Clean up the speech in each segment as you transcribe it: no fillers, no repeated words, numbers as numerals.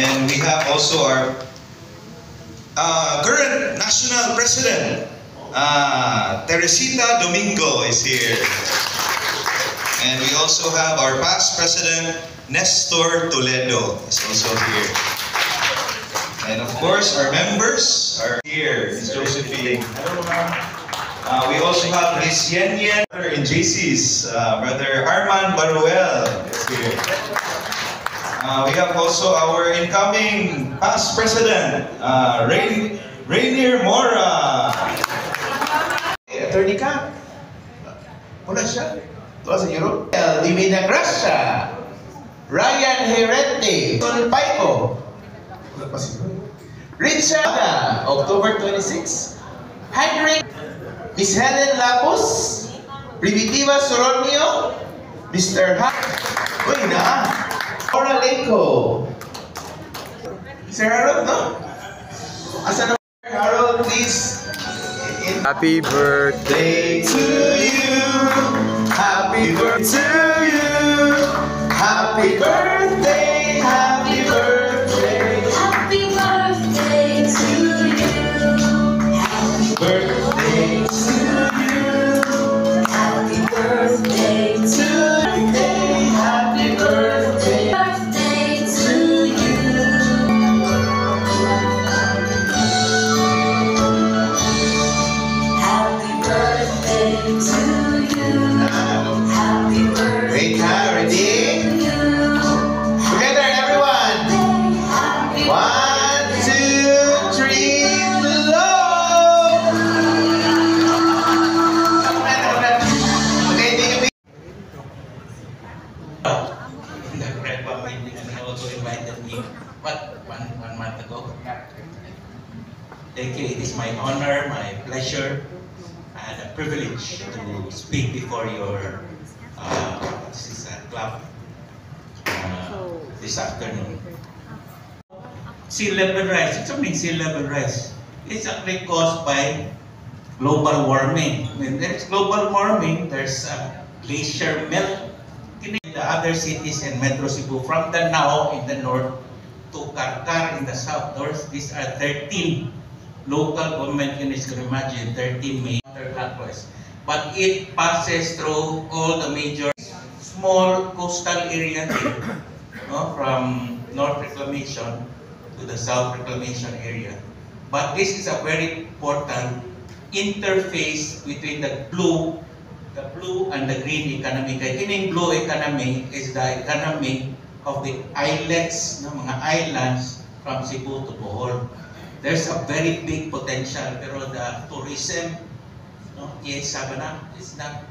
And we have also our current national president, Teresita Domingo is here. And we also have our past president, Nestor Toledo is also here. And of course, our members are here, Ms. Josephine. We also have Ms. Yen Yen in JC's, Brother Arman Baruel is here. We have also our incoming past president, Rainier Mora. Attorney ka? Wala siya? Ito sa Europe? Divina Gracia, Ryan Herente, Paiko, Richard, October 26, Heinrich, Miss Helen Lapus, Primitiva Soronio, Mr. Uy na, Laura Lenko, Sir Harold, no? Asa na Harold, please? Happy birthday To you, happy birthday to you, happy birthday, happy birthday, Happy birthday to you. Happy birthday to you, happy birthday to birthday, happy birthday. birthday to you. Happy birthday to you. Happy birthday Wait ha, ready? to you. Together everyone. Happy 1, 2, 3, blow! Okay, thank you. The Grandpa also invited me, one month ago. Thank you. It is my honor, my pleasure, and a privilege to speak before your club this afternoon. Sea level rise. It's something sea level rise. It's actually caused by global warming. When there's global warming, there's a glacier melt. In the other cities in Metro Cebu, from Danao in the north to Karkar in the south, these are 13 local government units. You can imagine 13 main counterclockwise. But it passes through all the major small coastal areas, no, from North Reclamation to the South Reclamation area. But this is a very important interface between the blue and the green economy. Kaya kining blue economy is the economy of the islets, no, mga islands from Cebu to Bohol. There's a very big potential, pero the tourism, no, yes, Sabana is not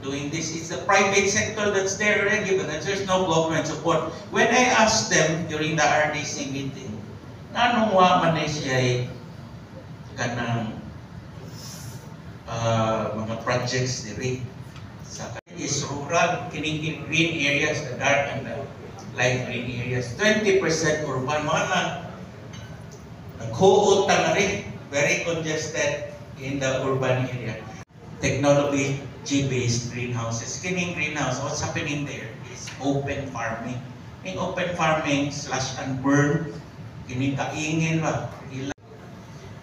doing this. It's the private sector that's there already, but there's no government support. When I asked them during the RDC meeting, nanong wa man siya kanang mga projects diri sa is rural, kining green areas, the dark and the light green areas. 20% urban, mga naghuot na rin, very congested in the urban area. Technology-based greenhouses. Kining greenhouse, what's happening there is open farming. In open farming, slash and burn, kining kaingin ba?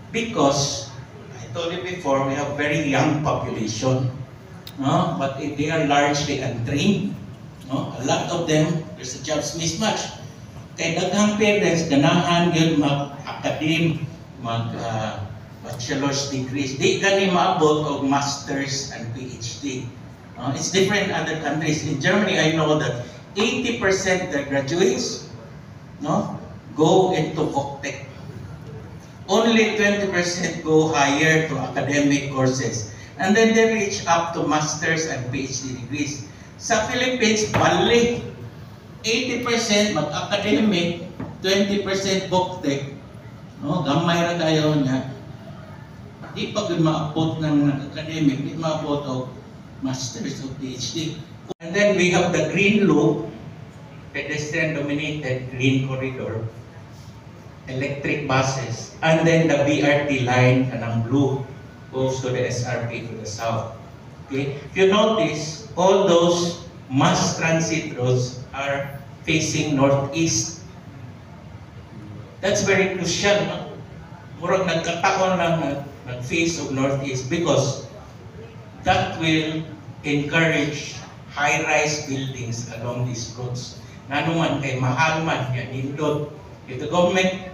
Because I told you before, we have very young population, no? But they are largely untrained. No? A lot of them, there's a jobs mismatch. Kaya daghang parents, ganahan yun mag-academe, bachelor's degrees. Di gani maabot og masters and PhD. It's different in other countries. In Germany, I know that 80% of the graduates, no, go into VocTech. Only 20% go higher to academic courses. And then they reach up to master's and PhD degrees. Sa Philippines, bali, 80% mag-academic, 20% VocTech. No, gamay ra tayo niya. Di pa gud maabot ng academic, di maabot og master's o PhD. And then we have the green loop, pedestrian-dominated green corridor, electric buses, and then the BRT line, kanang blue, goes to the SRP to the south. Okay? If you notice, all those mass transit roads are facing northeast. That's very crucial, no? Murag nagkataon lang nag-face of Northeast because that will encourage high-rise buildings along these roads. Nga naman kay mahal man, yan nindot. If the government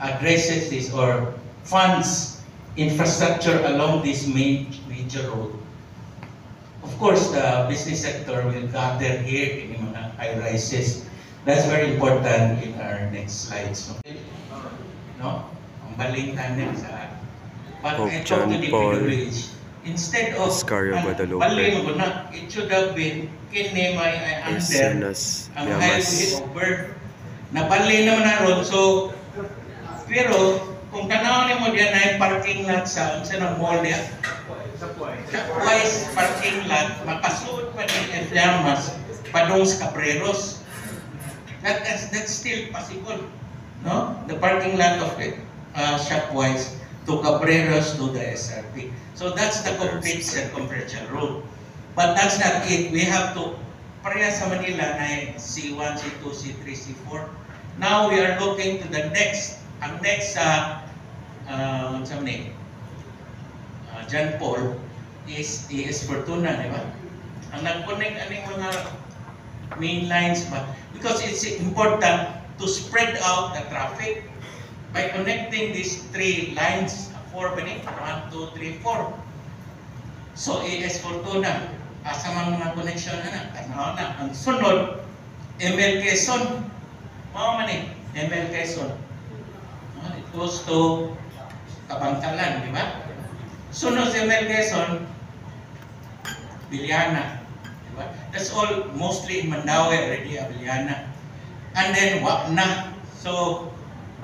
addresses this or funds infrastructure along this major road, of course the business sector will gather here in mga high-rises. That's very important in our next slides. No? Ang baling tanin sa Pope I John talk to the Paul PWH. Instead of Oscario Guadalupe. baling mo na, it should have been kini may under Escenas ang Llamas. highway over. Nabali naman na ron. So, pero kung tanawin mo diyan ay parking lot sa ng mall diyan. Twice parking lot, makasuot pa ni Llamas padung sa Cabreros. That's still possible, no? The parking lot of the Shopwise to Cabreros to the SRP. So that's the complete circumferential road. But that's not it. We have to pareha sa Manila na C1, C2, C3, C4. Now we are looking to the next. Ang next John Paul is AS Fortuna, di ba? Ang nag-connect aning mga main lines ba? Because it's important to spread out the traffic by connecting these three lines, 4 minutes, 1, 2, 3, 4. So AS Fortuna, asa mga connection na tanaw na. Ang sunod, ML Quezon. Mao man ML Quezon. It goes to Kabantalan, di ba? Sunod sa ML Quezon, Biliana. Diba? That's all mostly in Mandaue already, Biliana. And then Wapna. So,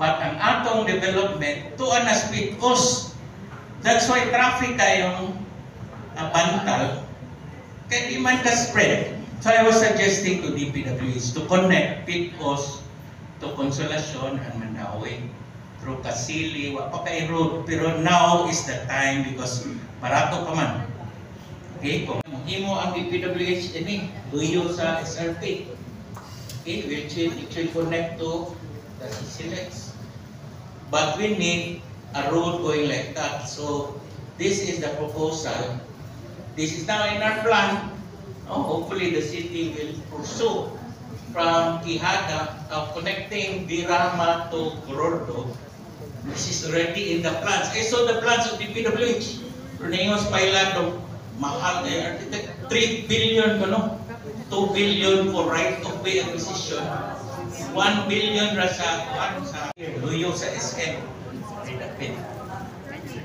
but ang atong development, tuan na speed us. That's why traffic kayong bantal, kaya di man ka spread. So I was suggesting to DPWH to connect Pitcos to Consolacion and Mandaue through Casili, wa pa kay road, pero now is the time because barato pa man. Okay, kung himo ang DPWH ini, luyo sa SRP. Okay, which will connect to the CCLX. But we need a road going like that. So this is the proposal. This is now in our plan. Hopefully the city will pursue from Quijada connecting Birama to Gorordo. This is already in the plans. I saw the plans of the DPWH. Runingos Pailado, mahal architect, 3 billion, 2 billion for right-of-way acquisition, 1 billion sa luyo sa SM.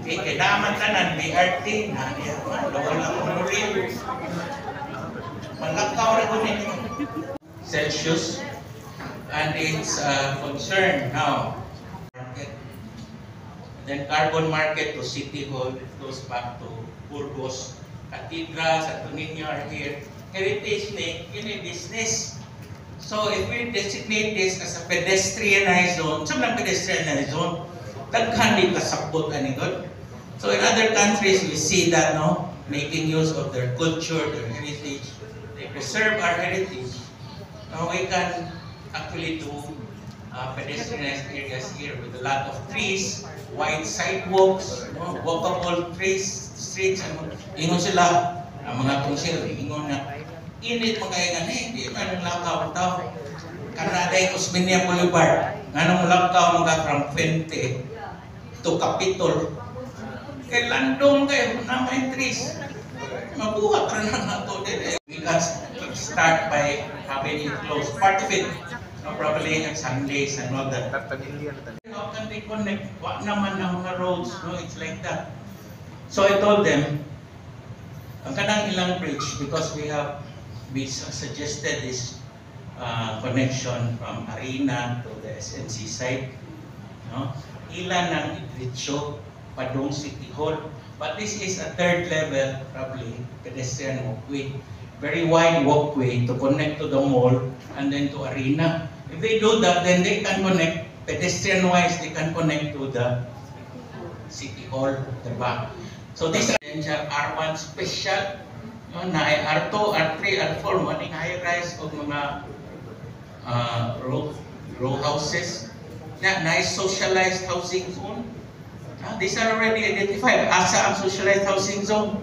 Okay, kaya naman tanan, BRT, wala ko rin. Malakaw na ko nito. Celsius, and it's concerned now. Then carbon market to City Hall, it goes back to Burgos, Cathedral, Santo Niño are here. Heritage ni, ini business. So if we designate this as a pedestrianized zone, saan ang pedestrianized zone? Daghan di kasabot ani god. So in other countries we see that, no, making use of their culture, their heritage. They preserve our heritage. Now we can actually do pedestrianized areas here with a lot of trees, wide sidewalks, walkable trees, streets. Ingon sila, ang mga konsel, ingon na, init magkaingan, di man lakaw tao. Kanaday Osmeña Boulevard, nga lakaw mga from Fuente to Capitol. Kay landong kayo, namay trees. Mabuhat rin na ito din. We can start by having it closed. Part of it, probably on Sundays and all that. How can they connect? What naman ang mga roads? No, it's like that. So I told them, ang kanang ilang bridge, because we suggested this connection from Arena to the SNC side. No? Ilan ang idritso padung City Hall. But this is a third level, probably, pedestrian walkway. Very wide walkway to connect to the mall and then to Arena. If they do that, then they can connect, pedestrian-wise, they can connect to the City Hall, the back. So this is R1 special, na ay R2, R3, R4, maning high-rise o mga row houses. na socialized housing zone. These are already identified. Asa ang socialized housing zone.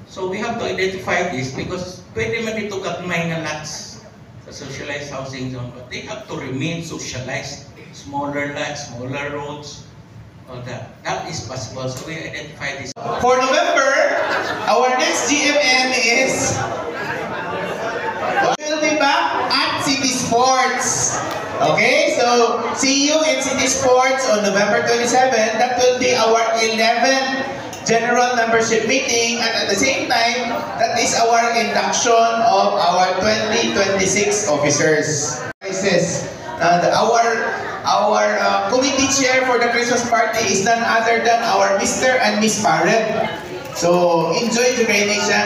So we have to identify this because pwede man ito gagmay na lots sa socialized housing zone, but they have to remain socialized. Smaller lots, smaller roads, all that. That is possible. So we identify this. For November, our next GMM is we'll be back at City Sports. Okay, so see you in City Sports on November 27. That will be our 11th general membership meeting, and at the same time, that is our induction of our 2026 officers. Our committee chair for the Christmas party is none other than our Mr. and Miss Parrot. So enjoy the Great Nation.